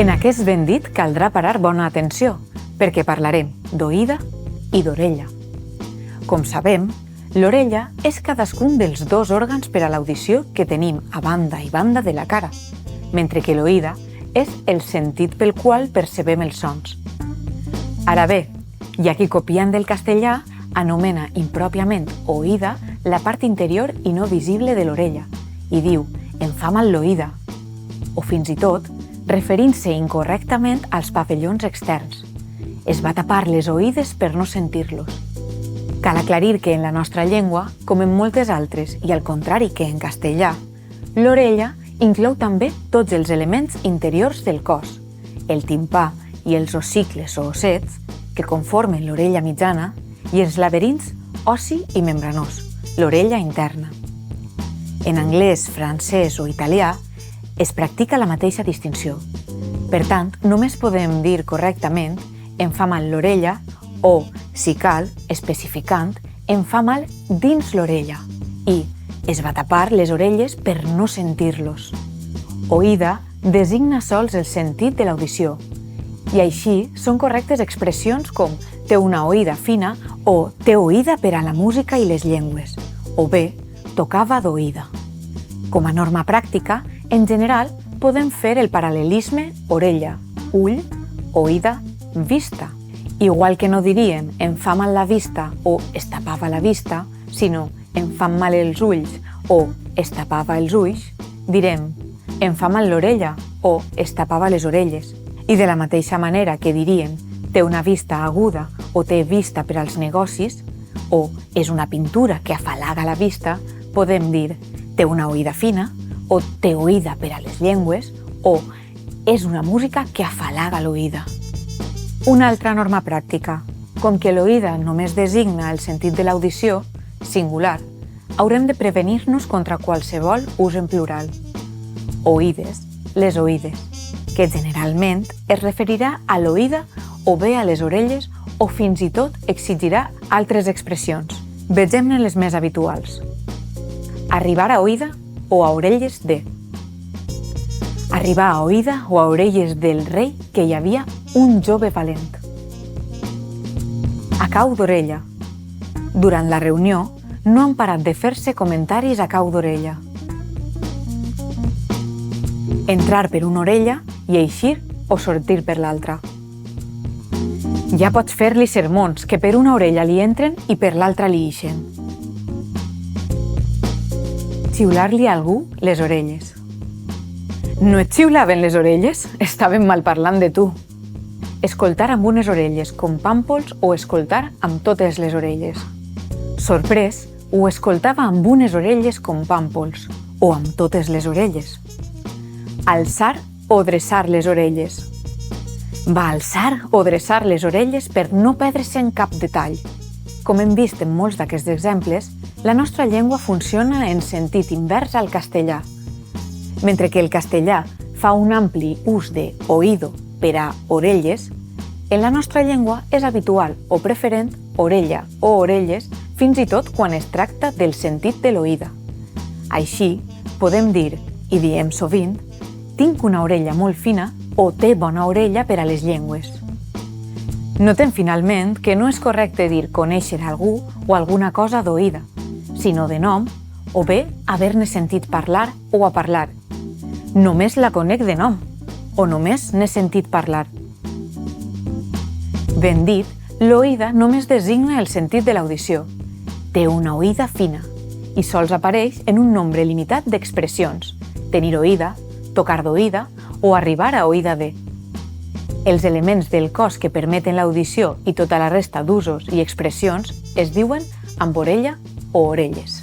En aquest ben dit caldrà parar bona atenció, perquè parlarem d'oïda i d'orella. Com sabem, l'orella és cadascun dels dos òrgans per a l'audició que tenim a banda i banda de la cara, mentre que l'oïda és el sentit pel qual percebem els sons. Ara bé, hi ha qui copiant del castellà anomena impròpiament oïda la part interior i no visible de l'orella i diu «em fa mal l'oïda», o fins i tot referint-se incorrectament als pavellons externs. Es va tapar les oïdes per no sentir-los. Cal aclarir que en la nostra llengua, com en moltes altres, i al contrari que en castellà, l'orella inclou també tots els elements interiors del cos, el timpà i els ossicles o ossets, que conformen l'orella mitjana, i els laberints ossi i membranós, l'orella interna. En anglès, francès o italià es practica la mateixa distinció. Per tant, només podem dir correctament «em fa mal l'orella» o, si cal, especificant «em fa mal dins l'orella» i «es va tapar les orelles per no sentir-los». Oïda designa sols el sentit de l'audició i així són correctes expressions com «té una oïda fina» o «té oïda per a la música i les llengües» o bé «tocava d'oïda». Com a norma pràctica, en general, podem fer el paral·lelisme orella, ull, oïda, vista. Igual que no diríem «em fa mal la vista» o «es tapava la vista», sinó «em fan mal els ulls» o «es tapava els ulls», direm «em fa mal l'orella» o «es tapava les orelles». I de la mateixa manera que diríem «té una vista aguda» o «té vista per als negocis» o «és una pintura que afalaga la vista», podem dir «té una oïda fina» o «té oïda per a les llengües» o «és una música que afalaga l'oïda». Una altra norma pràctica. Com que l'oïda només designa el sentit de l'audició, singular, haurem de prevenir-nos contra qualsevol ús en plural. Oïdes, les oïdes, que generalment es referirà a l'oïda o bé a les orelles o fins i tot exigirà altres expressions. Vegem-ne les més habituals. Arribar a oïda o a orelles de. Arribar a oïda o a orelles del rei que hi havia un jove valent. A cau d'orella. Durant la reunió no han parat de fer-se comentaris a cau d'orella. Entrar per una orella i eixir o sortir per l'altra. Ja pots fer-li sermons que per una orella li entren i per l'altra li ixen. Xiular-li a algú les orelles. No et xiulaven les orelles? Estaven malparlant de tu. Escoltar amb unes orelles com pàmpols o escoltar amb totes les orelles. Sorprès, ho escoltava amb unes orelles com pàmpols o amb totes les orelles. Alçar o dreçar les orelles. Va alçar o dreçar les orelles per no perdre-se en cap detall. Com hem vist en molts d'aquests exemples, la nostra llengua funciona en sentit invers al castellà. Mentre que el castellà fa un ampli ús de oído per a orelles, en la nostra llengua és habitual o preferent orella o orelles fins i tot quan es tracta del sentit de l'oïda. Així, podem dir, i diem sovint, tinc una orella molt fina o té bona orella per a les llengües. Notem finalment que no és correcte dir conèixer algú o alguna cosa d'oïda, sinó de nom o bé haver-ne sentit parlar o a parlar. Només la conec de nom o només n'he sentit parlar. Ben dit, l'oïda només designa el sentit de l'audició. Té una oïda fina i sols apareix en un nombre limitat d'expressions, tenir oïda, tocar d'oïda o arribar a oïda de. Els elements del cos que permeten l'audició i tota la resta d'usos i expressions es diuen amb orella o orelles.